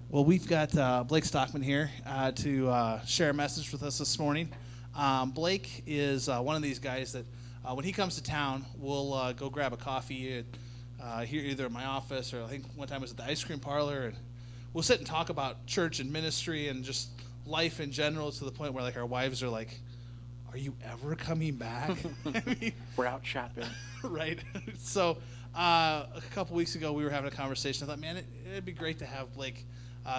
Well, we've got Blake Stockman here to share a message with us this morning. Blake is one of these guys that when he comes to town, we'll go grab a coffee here either at my office or I think one time it was at the ice cream parlor. And we'll sit and talk about church and ministry and just life in general to the point where like our wives are like, are you ever coming back? I mean, We're out shopping. right. So a couple weeks ago, we were having a conversation. I thought, man, it'd be great to have Blake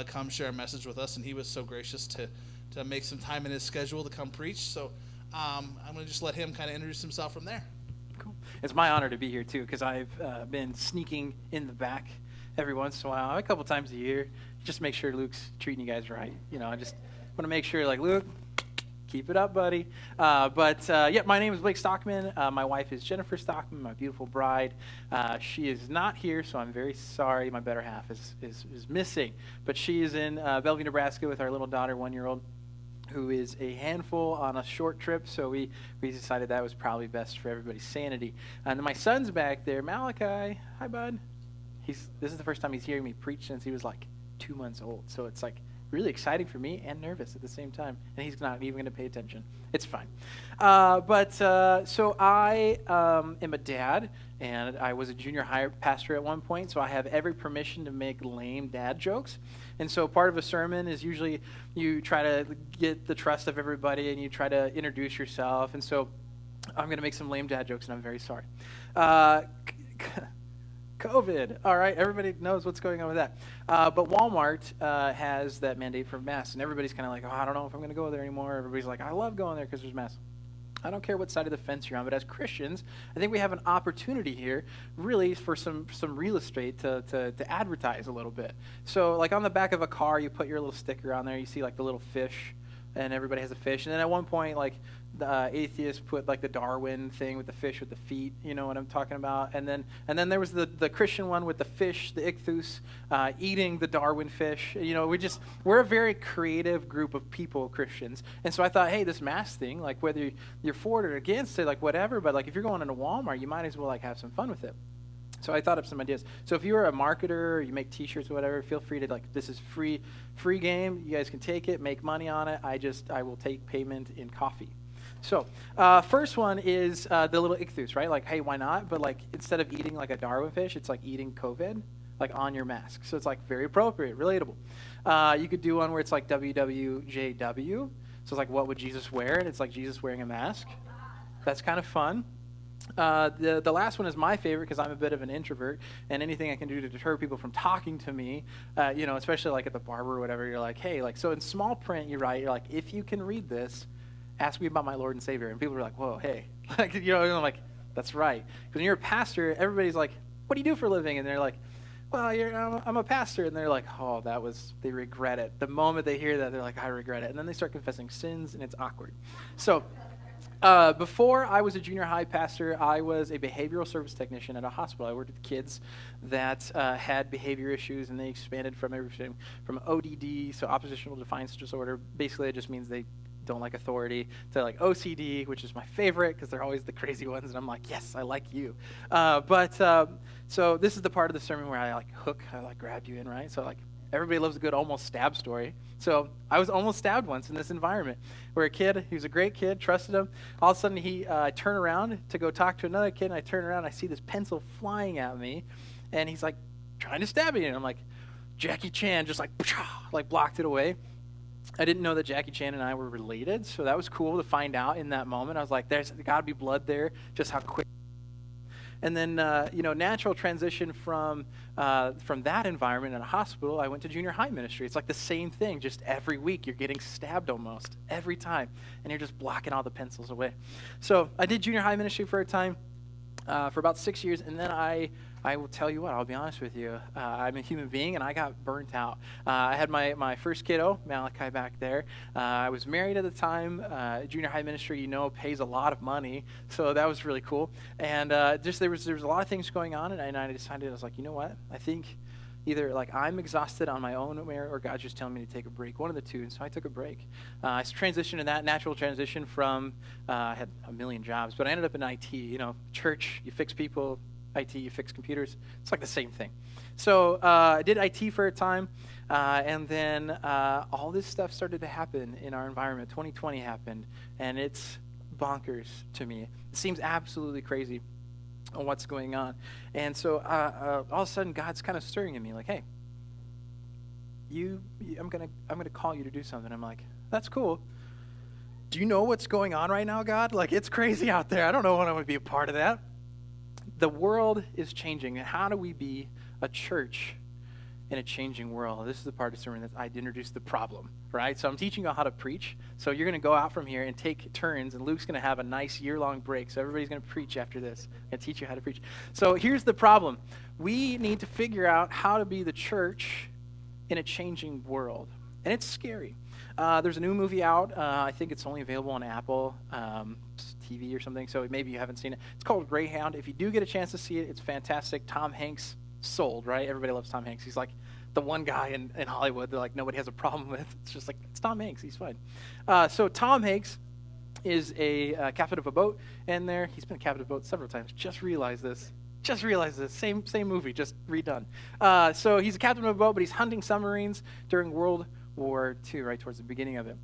come share a message with us, and he was so gracious to make some time in his schedule to come preach. So I'm going to just let him kind of introduce himself from there. Cool. It's my honor to be here, too, because I've been sneaking in the back every once in a while, a couple times a year, just make sure Luke's treating you guys right. You know, I just want to make sure, like, Luke, keep it up, buddy. Yeah, my name is Blake Stockman. My wife is Jennifer Stockman, my beautiful bride. She is not here, so I'm very sorry. My better half is missing. But she is in Bellevue, Nebraska with our little daughter, 1-year-old, who is a handful on a short trip. So we decided that was probably best for everybody's sanity. And then my son's back there, Malachi. Hi, bud. This is the first time he's hearing me preach since he was like 2 months old. So it's like really exciting for me and nervous at the same time. And he's not even going to pay attention. It's fine. So I am a dad, and I was a junior high pastor at one point, so I have every permission to make lame dad jokes. And so part of a sermon is usually you try to get the trust of everybody, and you try to introduce yourself. And so I'm going to make some lame dad jokes, and I'm very sorry. COVID. All right, everybody knows what's going on with that. But Walmart has that mandate for masks, and everybody's kind of like, oh, I don't know if I'm going to go there anymore. Everybody's like, I love going there because there's masks. I don't care what side of the fence you're on, but as Christians, I think we have an opportunity here really for some real estate to advertise a little bit. So like on the back of a car, you put your little sticker on there. You see like the little fish, and everybody has a fish. And then at one point, like, the atheists put like the Darwin thing with the fish with the feet, you know what I'm talking about? And then there was the Christian one with the fish, the ichthus, eating the Darwin fish. You know, we're a very creative group of people, Christians. And so I thought, hey, this mask thing, like whether you're for it or against it, like whatever, but like if you're going into Walmart, you might as well like have some fun with it. So I thought of some ideas. So if you're a marketer or you make t-shirts or whatever, feel free to this is free game. You guys can take it, make money on it. I will take payment in coffee. So first one is the little ichthus, right? Like, hey, why not? But like instead of eating like a Darwin fish, it's like eating COVID, like on your mask. So it's like very appropriate, relatable. You could do one where it's like WWJW. So it's like, what would Jesus wear? And it's like Jesus wearing a mask. That's kind of fun. The last one is my favorite because I'm a bit of an introvert, and anything I can do to deter people from talking to me, especially like at the barber or whatever, you're like, hey, like, so in small print, you're like, if you can read this, ask me about my Lord and Savior. And people are like, whoa, hey, like, I'm like, that's right. Because when you're a pastor, everybody's like, what do you do for a living? And they're like, well, I'm a pastor. And they're like, oh, they regret it. The moment they hear that, they're like, I regret it. And then they start confessing sins, and it's awkward. So before I was a junior high pastor, I was a behavioral service technician at a hospital. I worked with kids that had behavior issues, and they expanded from everything from ODD, so oppositional defiance disorder. Basically, it just means they don't like authority, to like OCD, which is my favorite because they're always the crazy ones, and I'm like, yes, I like you. So this is the part of the sermon where I grab you in, right? So like everybody loves a good almost stab story. So I was almost stabbed once in this environment where a kid, he was a great kid, trusted him. All of a sudden I turn around to go talk to another kid, and I turn around, and I see this pencil flying at me, and he's like trying to stab me, and I'm like, Jackie Chan just like blocked it away. I didn't know that Jackie Chan and I were related, so that was cool to find out in that moment. I was like, there's got to be blood there, just how quick. And then, natural transition from that environment in a hospital, I went to junior high ministry. It's like the same thing, just every week you're getting stabbed almost, every time, and you're just blocking all the pencils away. So I did junior high ministry for a time, for about 6 years, and then I will tell you what, I'll be honest with you. I'm a human being, and I got burnt out. I had my first kiddo, Malachi, back there. I was married at the time. Junior high ministry, pays a lot of money, so that was really cool. And there was a lot of things going on, and I decided, I was like, you know what? I think either like I'm exhausted on my own or God's just telling me to take a break, one of the two. And so I took a break. I transitioned in that natural transition from, I had a million jobs, but I ended up in IT, church, you fix people. IT, you fix computers. It's like the same thing. So I did IT for a time, and then all this stuff started to happen in our environment. 2020 happened, and it's bonkers to me. It seems absolutely crazy on what's going on. And so all of a sudden, God's kind of stirring in me, like, hey, I'm gonna call you to do something. I'm like, that's cool. Do you know what's going on right now, God? Like, it's crazy out there. I don't know when I'm going to be a part of that. The world is changing, and how do we be a church in a changing world? This is the part of the sermon that I'd introduce the problem, right? So I'm teaching you how to preach. So you're going to go out from here and take turns, and Luke's going to have a nice year-long break. So everybody's going to preach after this and teach you how to preach. So here's the problem. We need to figure out how to be the church in a changing world, and it's scary. There's a new movie out. I think it's only available on Apple TV or something, so maybe you haven't seen it. It's called Greyhound. If you do get a chance to see it, it's fantastic. Tom Hanks sold, right? Everybody loves Tom Hanks. He's like the one guy in Hollywood that like nobody has a problem with. It's just like, it's Tom Hanks. He's fine. So Tom Hanks is a captain of a boat, and he's been a captain of a boat several times. Just realized this. Same movie, just redone. So he's a captain of a boat, but he's hunting submarines during World War II, right towards the beginning of it.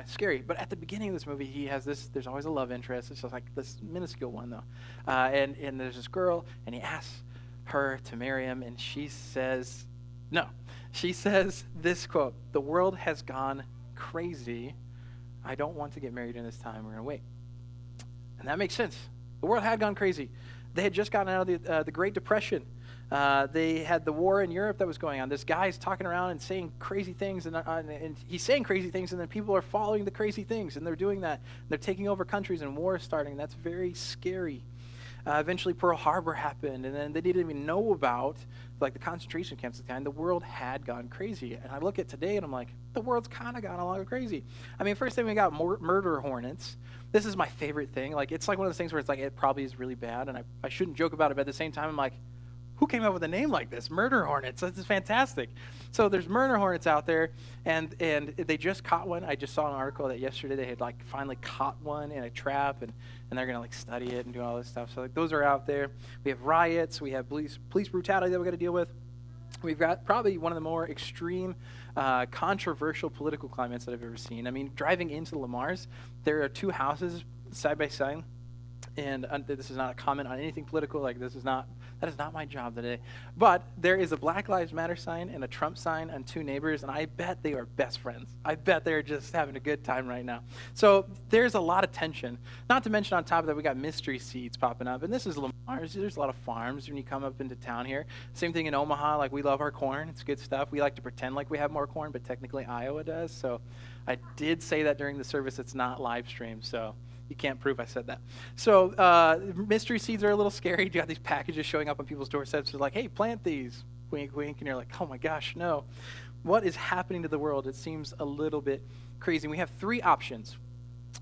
Scary, but at the beginning of this movie, he has there's always a love interest. It's just like this minuscule one, though. And there's this girl, and he asks her to marry him, and she says no. She says this quote, "The world has gone crazy. I don't want to get married in this time. We're going to wait." And that makes sense. The world had gone crazy. They had just gotten out of the Great Depression. They had the war in Europe that was going on. This guy's talking around and saying crazy things, and he's saying crazy things, and then people are following the crazy things, and they're doing that. They're taking over countries, and war is starting. That's very scary. Eventually, Pearl Harbor happened, and then they didn't even know about like the concentration camps at the time. The world had gone crazy, and I look at today, and I'm like, the world's kind of gone a lot crazy. I mean, first thing we got murder hornets. This is my favorite thing. Like, it's like one of those things where it's like, it probably is really bad, and I shouldn't joke about it, but at the same time, I'm like, who came up with a name like this? Murder hornets. This is fantastic. So there's murder hornets out there, and they just caught one. I just saw an article that yesterday they had like finally caught one in a trap, and they're gonna like study it and do all this stuff. So like those are out there. We have riots. We have police brutality that we got to deal with. We've got probably one of the more extreme, controversial political climates that I've ever seen. I mean, driving into Lamar's, there are two houses side by side, and this is not a comment on anything political. Like, that is not my job today. But there is a Black Lives Matter sign and a Trump sign on two neighbors, and I bet they are best friends. I bet they're just having a good time right now. So there's a lot of tension. Not to mention on top of that, we got mystery seeds popping up, and this is Lamar's. There's a lot of farms when you come up into town here. Same thing in Omaha. Like, we love our corn. It's good stuff. We like to pretend like we have more corn, but technically Iowa does. So I did say that during the service. It's not live streamed, so you can't prove I said that. So mystery seeds are a little scary. You got these packages showing up on people's doorsteps. They're like, hey, plant these. Wink, wink. And you're like, oh my gosh, no. What is happening to the world? It seems a little bit crazy. We have three options.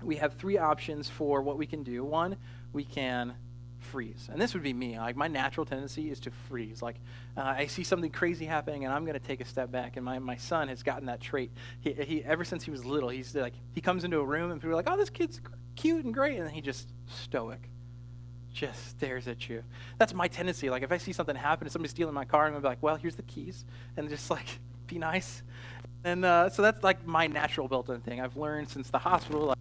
We have three options for what we can do. One, we can freeze. And this would be me. Like, my natural tendency is to freeze. Like, I see something crazy happening, and I'm going to take a step back. And my son has gotten that trait. He ever since he was little, he's like, he comes into a room, and people are like, oh, this kid's cute and great, and then he just stoic, just stares at you. That's my tendency. Like, if I see something happen and somebody's stealing my car, I'm gonna be like, well, here's the keys, and just like be nice. And so that's like my natural built-in thing. I've learned since the hospital, like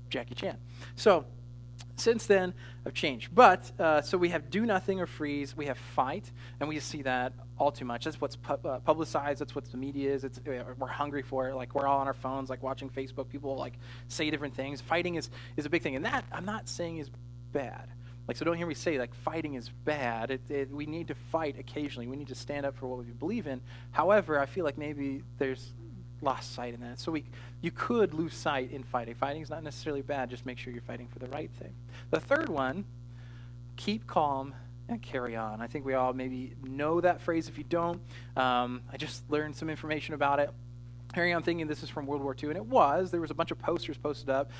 Jackie Chan. So since then, I've changed. But so we have do nothing or freeze. We have fight, and we see that all too much. That's what's publicized. That's what the media is. We're hungry for it. Like, we're all on our phones, like watching Facebook. People like say different things. Fighting is a big thing, and that I'm not saying is bad. Like, so don't hear me say like fighting is bad. We need to fight occasionally. We need to stand up for what we believe in. However, I feel like maybe there's lost sight in that. So you could lose sight in fighting. Fighting is not necessarily bad. Just make sure you're fighting for the right thing. The third one, keep calm and carry on. I think we all maybe know that phrase. If you don't, I just learned some information about it. Carry on, thinking this is from World War II, and it was. There was a bunch of posters posted up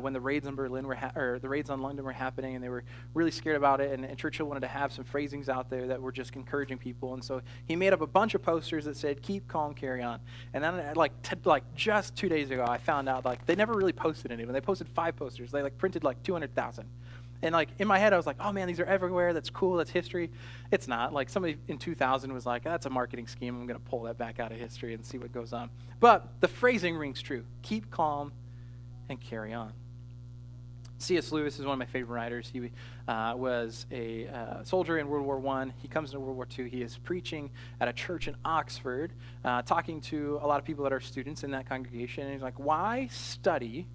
when the raids on Berlin or the raids on London were happening, and they were really scared about it. And Churchill wanted to have some phrasings out there that were just encouraging people, and so he made up a bunch of posters that said "Keep calm, carry on." And then, like just 2 days ago, I found out like they never really posted any of them. They posted 5 posters. They like printed like 200,000. And like in my head, I was like, oh man, these are everywhere. That's cool. That's history. It's not. Like somebody in 2000 was like, that's a marketing scheme. I'm going to pull that back out of history and see what goes on. But the phrasing rings true. Keep calm and carry on. C.S. Lewis is one of my favorite writers. He was a soldier in World War I. He comes into World War II. He is preaching at a church in Oxford, talking to a lot of people that are students in that congregation. And he's like, why study?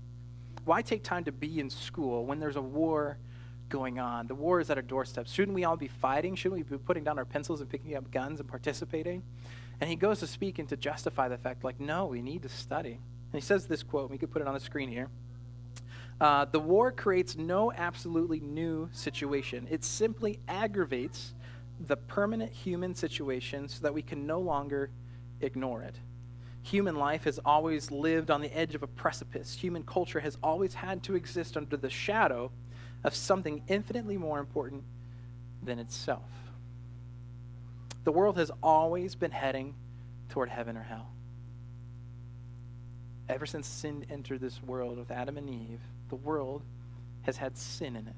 Why take time to be in school when there's a war going on? The war is at our doorstep. Shouldn't we all be fighting? Shouldn't we be putting down our pencils and picking up guns and participating? And he goes to speak and to justify the fact, like, no, we need to study. And he says this quote, and we could put it on the screen here. The war creates no absolutely new situation. It simply aggravates the permanent human situation so that we can no longer ignore it. Human life has always lived on the edge of a precipice. Human culture has always had to exist under the shadow of something infinitely more important than itself. The world has always been heading toward heaven or hell. Ever since sin entered this world with Adam and Eve, the world has had sin in it.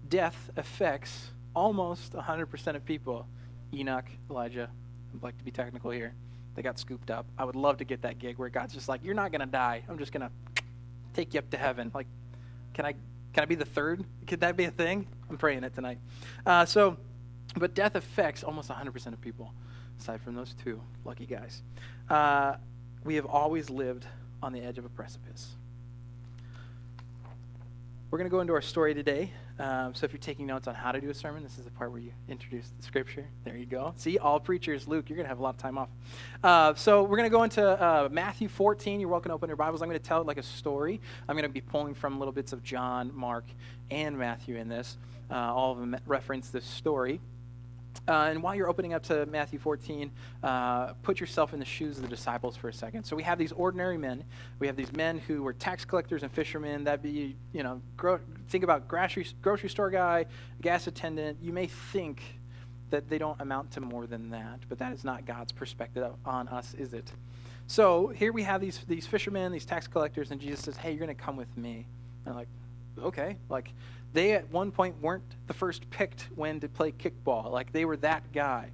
Death affects almost 100% of people. Enoch, Elijah, I'd like to be technical here. They got scooped up. I would love to get that gig where God's just like, you're not going to die. I'm just going to take you up to heaven. Like, can I be the third? Could that be a thing? I'm praying it tonight. But death affects almost 100% of people, aside from those two lucky guys. We have always lived on the edge of a precipice. We're going to go into our story today. So if you're taking notes on how to do a sermon, this is the part where you introduce the scripture. There you go. See, all preachers, Luke, you're going to have a lot of time off. So we're going to go into Matthew 14. You're welcome to open your Bibles. I'm going to tell it like a story. I'm going to be pulling from little bits of John, Mark, and Matthew in this. All of them reference this story. And while you're opening up to Matthew 14, put yourself in the shoes of the disciples for a second. So we have these ordinary men. We have these men who were tax collectors and fishermen. That'd be, think about grocery store guy, gas attendant. You may think that they don't amount to more than that, but that is not God's perspective on us, is it? So here we have these fishermen, these tax collectors, and Jesus says, hey, you're going to come with me. And I'm like, okay. Like, they at one point weren't the first picked when to play kickball. Like, they were that guy.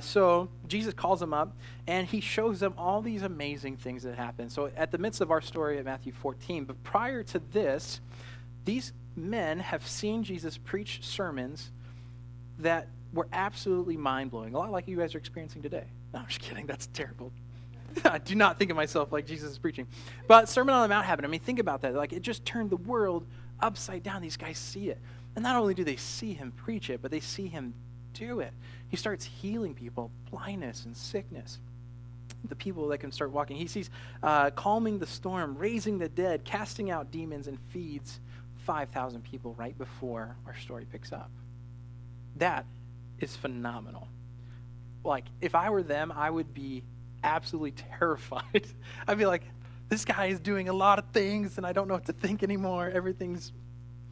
So Jesus calls them up, and he shows them all these amazing things that happen. So at the midst of our story at Matthew 14, but prior to this, these men have seen Jesus preach sermons that were absolutely mind-blowing, a lot like you guys are experiencing today. No, I'm just kidding. That's terrible. I do not think of myself like Jesus is preaching. But Sermon on the Mount happened. I mean, think about that. Like, it just turned the world upside down. These guys see it. And not only do they see him preach it, but they see him do it. He starts healing people, blindness and sickness. The people that can start walking. He sees calming the storm, raising the dead, casting out demons, and feeds 5,000 people right before our story picks up. That is phenomenal. Like, if I were them, I would be absolutely terrified. I'd be like, this guy is doing a lot of things, and I don't know what to think anymore. Everything's,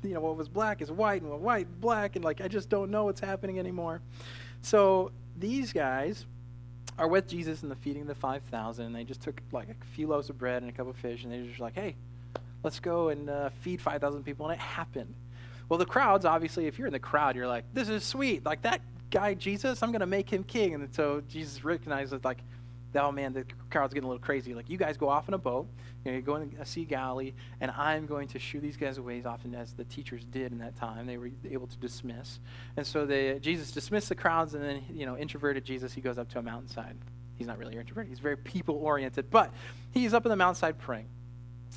what was black is white, and what white is black, and like, I just don't know what's happening anymore. So these guys are with Jesus in the feeding of the 5,000, and they just took like a few loaves of bread and a couple of fish, and they're just like, hey, let's go and feed 5,000 people, and it happened. Well, the crowds, obviously, if you're in the crowd, you're like, this is sweet. Like, that guy, Jesus, I'm going to make him king. And so Jesus recognizes, like, oh man, the crowd's getting a little crazy. Like, you guys go off in a boat, you're going to Sea Galilee, and I'm going to shoo these guys away as often as the teachers did in that time. They were able to dismiss. And so Jesus dismissed the crowds, and then, introverted Jesus, he goes up to a mountainside. He's not really introverted. He's very people-oriented, but he's up in the mountainside praying.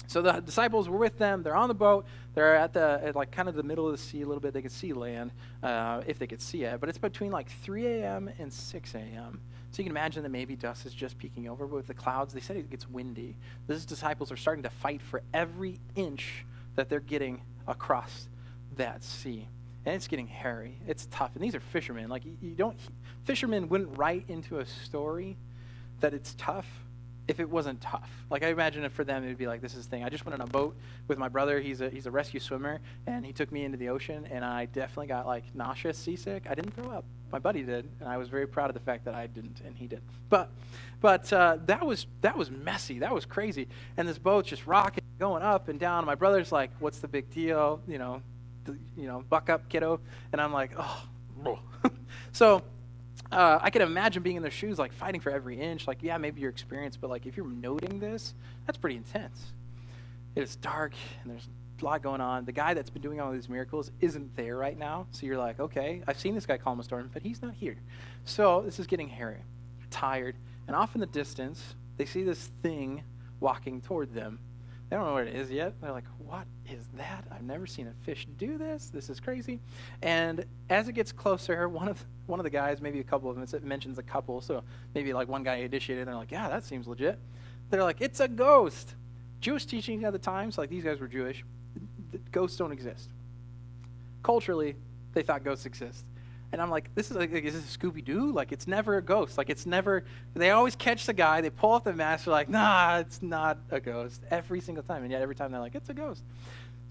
So the disciples were with them. They're on the boat. They're at kind of the middle of the sea a little bit. They could see land if they could see it. But it's between like 3 a.m. and 6 a.m. So you can imagine that maybe dust is just peeking over. But with the clouds, they said it gets windy. These disciples are starting to fight for every inch that they're getting across that sea. And it's getting hairy. It's tough. And these are fishermen. Like, fishermen wouldn't write into a story that it's tough if it wasn't tough. Like, I imagine it for them, it would be like, this is the thing. I just went on a boat with my brother. He's a rescue swimmer, and he took me into the ocean, and I definitely got, like, nauseous, seasick. I didn't throw up. My buddy did, and I was very proud of the fact that I didn't, and he did. But that was messy. That was crazy. And this boat's just rocking. going up and down. My brother's like, what's the big deal? Buck up, kiddo. And I'm like, oh. So I can imagine being in their shoes, like fighting for every inch. Like, yeah, maybe you're experienced, but like if you're noting this, that's pretty intense. It is dark and there's a lot going on. The guy that's been doing all these miracles isn't there right now. So you're like, okay, I've seen this guy calm a storm, but he's not here. So this is getting hairy, tired. And off in the distance, they see this thing walking toward them. They don't know what it is yet. They're like, what is that? I've never seen a fish do this. This is crazy. And as it gets closer, one of the guys, maybe a couple of them, it mentions a couple, so maybe like one guy initiated, and they're like, yeah, that seems legit. They're like, it's a ghost. Jewish teaching at the time, so like these guys were Jewish, ghosts don't exist. Culturally, they thought ghosts exist. And I'm like, is this a Scooby-Doo? Like, it's never a ghost. Like, it's never, they always catch the guy, they pull off the mask, they're like, nah, it's not a ghost. Every single time. And yet every time they're like, it's a ghost.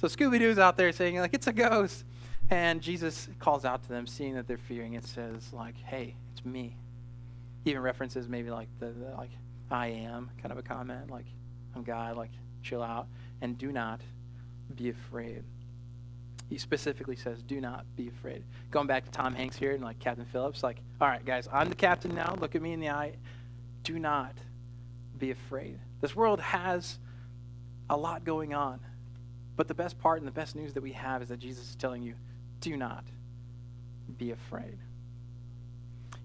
So Scooby-Doo's out there saying, like, it's a ghost. And Jesus calls out to them, seeing that they're fearing. It says, like, hey, it's me. He even references maybe like the like, I am kind of a comment, like, I'm God, like, chill out. And do not be afraid. He specifically says, do not be afraid. Going back to Tom Hanks here and like Captain Phillips, like, all right, guys, I'm the captain now. Look at me in the eye. Do not be afraid. This world has a lot going on. But the best part and the best news that we have is that Jesus is telling you, do not be afraid.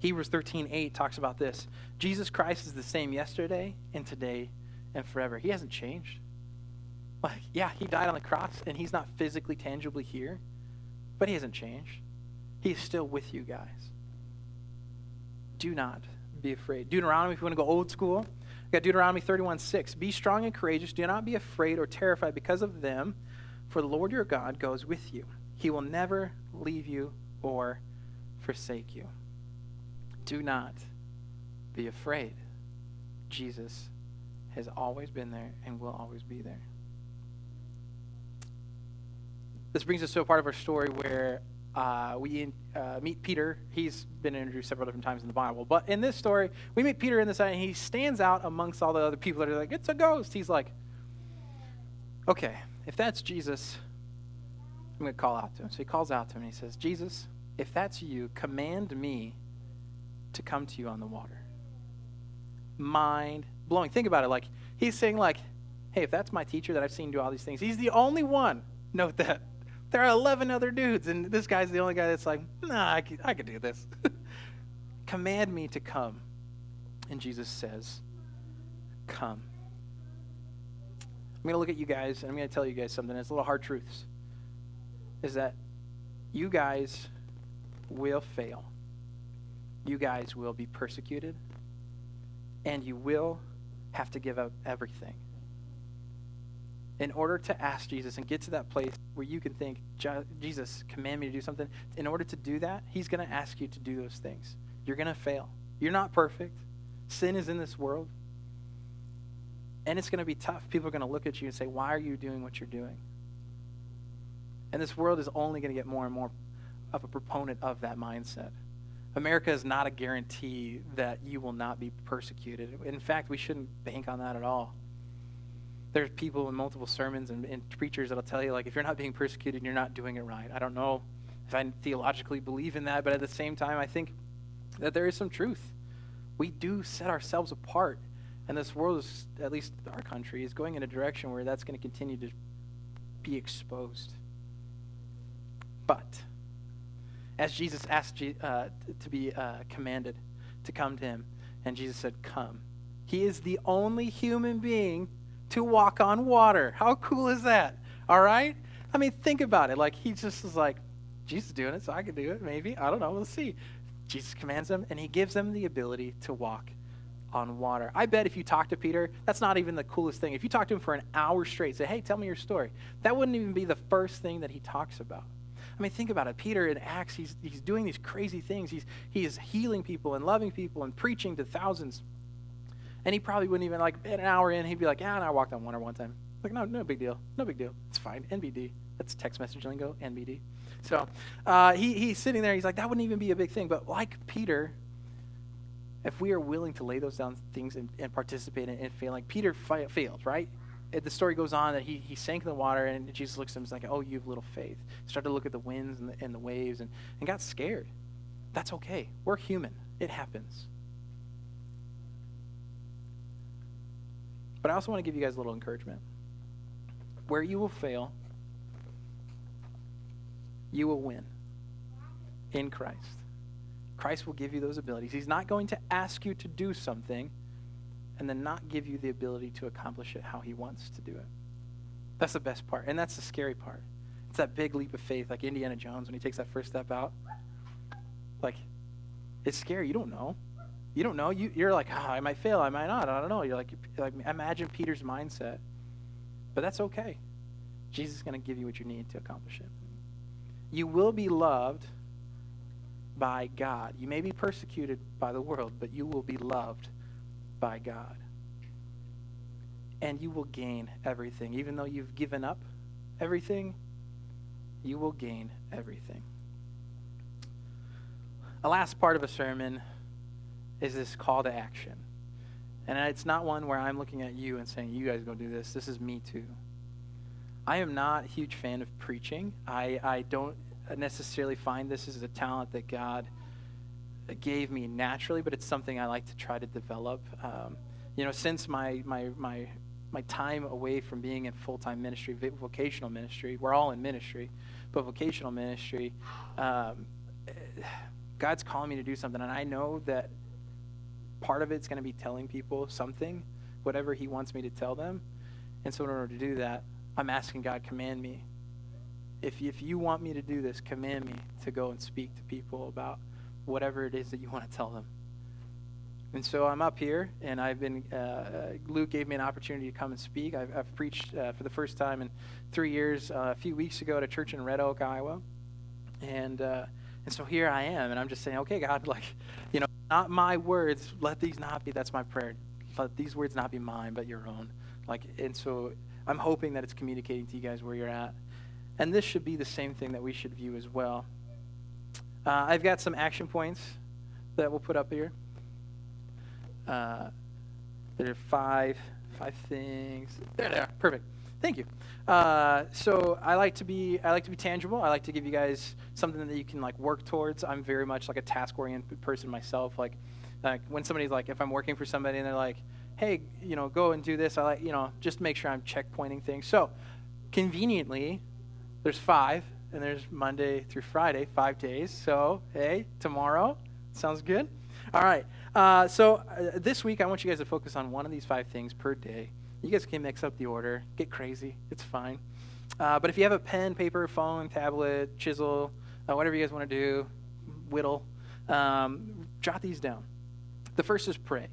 Hebrews 13:8 talks about this. Jesus Christ is the same yesterday and today and forever. He hasn't changed. Like, yeah, he died on the cross, and he's not physically, tangibly here, but he hasn't changed. He's still with you guys. Do not be afraid. Deuteronomy, if you want to go old school, we got Deuteronomy 31:6. Be strong and courageous. Do not be afraid or terrified because of them, for the Lord your God goes with you. He will never leave you or forsake you. Do not be afraid. Jesus has always been there and will always be there. This brings us to a part of our story where we meet Peter. He's been introduced several different times in the Bible. But in this story, we meet Peter in this, and he stands out amongst all the other people that are like, it's a ghost. He's like, okay, if that's Jesus, I'm going to call out to him. So he calls out to him, and he says, Jesus, if that's you, command me to come to you on the water. Mind blowing. Think about it. Like, he's saying, like, hey, if that's my teacher that I've seen do all these things, he's the only one. Note that. There are 11 other dudes, and this guy's the only guy that's like, nah, I could do this. Command me to come. And Jesus says, come. I'm going to look at you guys, and I'm going to tell you guys something. It's a little hard truths. Is that you guys will fail. You guys will be persecuted. And you will have to give up everything. In order to ask Jesus and get to that place where you can think, Jesus, command me to do something, in order to do that, he's going to ask you to do those things. You're going to fail. You're not perfect. Sin is in this world. And it's going to be tough. People are going to look at you and say, why are you doing what you're doing? And this world is only going to get more and more of a proponent of that mindset. America is not a guarantee that you will not be persecuted. In fact, we shouldn't bank on that at all. There's people in multiple sermons and preachers that'll tell you, like, if you're not being persecuted, you're not doing it right. I don't know if I theologically believe in that, but at the same time, I think that there is some truth. We do set ourselves apart, and this world is, at least our country, is going in a direction where that's going to continue to be exposed. But as Jesus asked to be commanded to come to him, and Jesus said, come. He is the only human being to walk on water. How cool is that? All right? I mean, think about it. Like, he just is like, Jesus is doing it, so I can do it, maybe. I don't know. We'll see. Jesus commands them, and he gives them the ability to walk on water. I bet if you talk to Peter, that's not even the coolest thing. If you talk to him for an hour straight, say, hey, tell me your story, that wouldn't even be the first thing that he talks about. I mean, think about it. Peter in Acts, he's doing these crazy things. He is healing people and loving people and preaching to thousands. And he probably wouldn't even, like, an hour in, he'd be like, yeah, and I walked on water one time. Like, no big deal. No big deal. It's fine. NBD. That's text message lingo, NBD. So he's sitting there. He's like, that wouldn't even be a big thing. But like Peter, if we are willing to lay those down things and participate in failing, Peter failed, right? the story goes on that he sank in the water, and Jesus looks at him and is like, oh, you have little faith. He started to look at the winds and the waves and got scared. That's okay. We're human. It happens. But I also want to give you guys a little encouragement. Where you will fail, you will win in Christ. Christ will give you those abilities. He's not going to ask you to do something and then not give you the ability to accomplish it how he wants to do it. That's the best part, and that's the scary part. It's that big leap of faith, like Indiana Jones when he takes that first step out. Like, it's scary. You don't know. You don't know. You're like, I might fail. I might not. I don't know. You're like imagine Peter's mindset. But that's okay. Jesus is going to give you what you need to accomplish it. You will be loved by God. You may be persecuted by the world, but you will be loved by God. And you will gain everything. Even though you've given up everything, you will gain everything. The last part of a sermon is this call to action. And it's not one where I'm looking at you and saying, you guys go do this. This is me too. I am not a huge fan of preaching. I don't necessarily find this as a talent that God gave me naturally, but it's something I like to try to develop. Since my time away from being in full-time ministry, vocational ministry, we're all in ministry, but vocational ministry, God's calling me to do something, and I know that part of it's going to be telling people something, whatever he wants me to tell them. And so in order to do that, I'm asking God, command me. If you want me to do this, command me to go and speak to people about whatever it is that you want to tell them. And so I'm up here, and I've been, Luke gave me an opportunity to come and speak. I've preached for the first time in 3 years, a few weeks ago at a church in Red Oak, Iowa. And so here I am, and I'm just saying, okay, God, not my words, let these not be, that's my prayer. Let these words not be mine, but your own. And so I'm hoping that it's communicating to you guys where you're at. And this should be the same thing that we should view as well. I've got some action points that we'll put up here. There are five things. There they are. Perfect. Thank you. So I like to be tangible. I like to give you guys something that you can work towards. I'm very much like a task-oriented person myself. Like when somebody's if I'm working for somebody and they're like, hey, go and do this. I just make sure I'm checkpointing things. So conveniently, there's 5, and there's Monday through Friday, 5 days. So hey, tomorrow sounds good. All right. So this week I want you guys to focus on one of these 5 things per day. You guys can mix up the order, get crazy, it's fine. But if you have a pen, paper, phone, tablet, chisel, whatever you guys want to do, whittle, jot these down. The first is pray.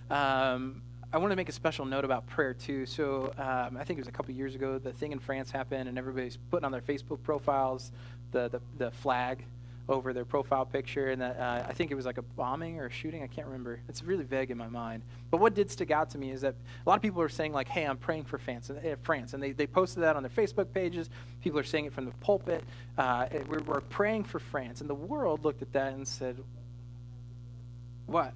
I want to make a special note about prayer too. So I think it was a couple years ago, the thing in France happened, and everybody's putting on their Facebook profiles the flag over their profile picture, and that I think it was like a bombing or a shooting. I can't remember. It's really vague in my mind. But what did stick out to me is that a lot of people are saying hey, I'm praying for France, and they posted that on their Facebook pages. People are saying it from the pulpit. We're praying for France, and the world looked at that and said, "What?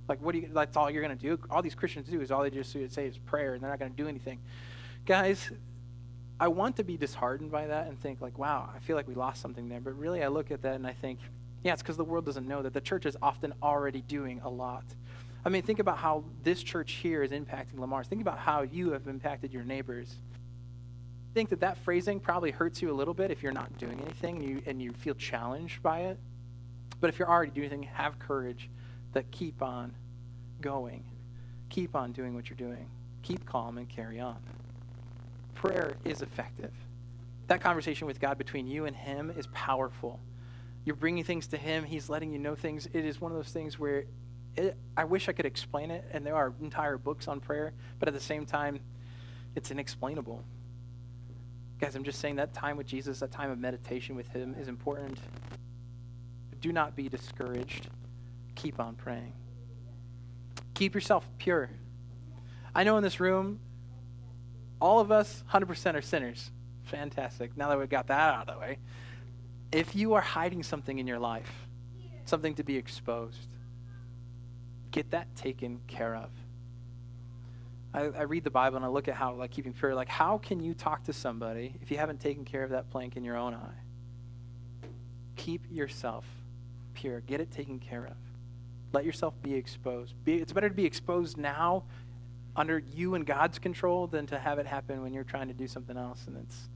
What do you? That's all you're going to do? All these Christians do is all they just say is prayer, and they're not going to do anything." Guys, I want to be disheartened by that and think wow, I feel like we lost something there. But really, I look at that and I think, yeah, it's because the world doesn't know that the church is often already doing a lot. I mean, think about how this church here is impacting Lamar's. Think about how you have impacted your neighbors. Think that phrasing probably hurts you a little bit if you're not doing anything and you feel challenged by it. But if you're already doing anything, have courage that keep on going. Keep on doing what you're doing. Keep calm and carry on. Prayer is effective. That conversation with God between you and him is powerful. You're bringing things to him. He's letting you know things. It is one of those things where I wish I could explain it, and there are entire books on prayer, but at the same time, it's inexplainable. Guys, I'm just saying that time with Jesus, that time of meditation with him is important. Do not be discouraged. Keep on praying. Keep yourself pure. I know in this room, all of us, 100% are sinners. Fantastic. Now that we've got that out of the way. If you are hiding something in your life, something to be exposed, get that taken care of. I read the Bible and I look at how, like, keeping pure, like, how can you talk to somebody if you haven't taken care of that plank in your own eye? Keep yourself pure. Get it taken care of. Let yourself be exposed. It's better to be exposed now under you and God's control than to have it happen when you're trying to do something else and it's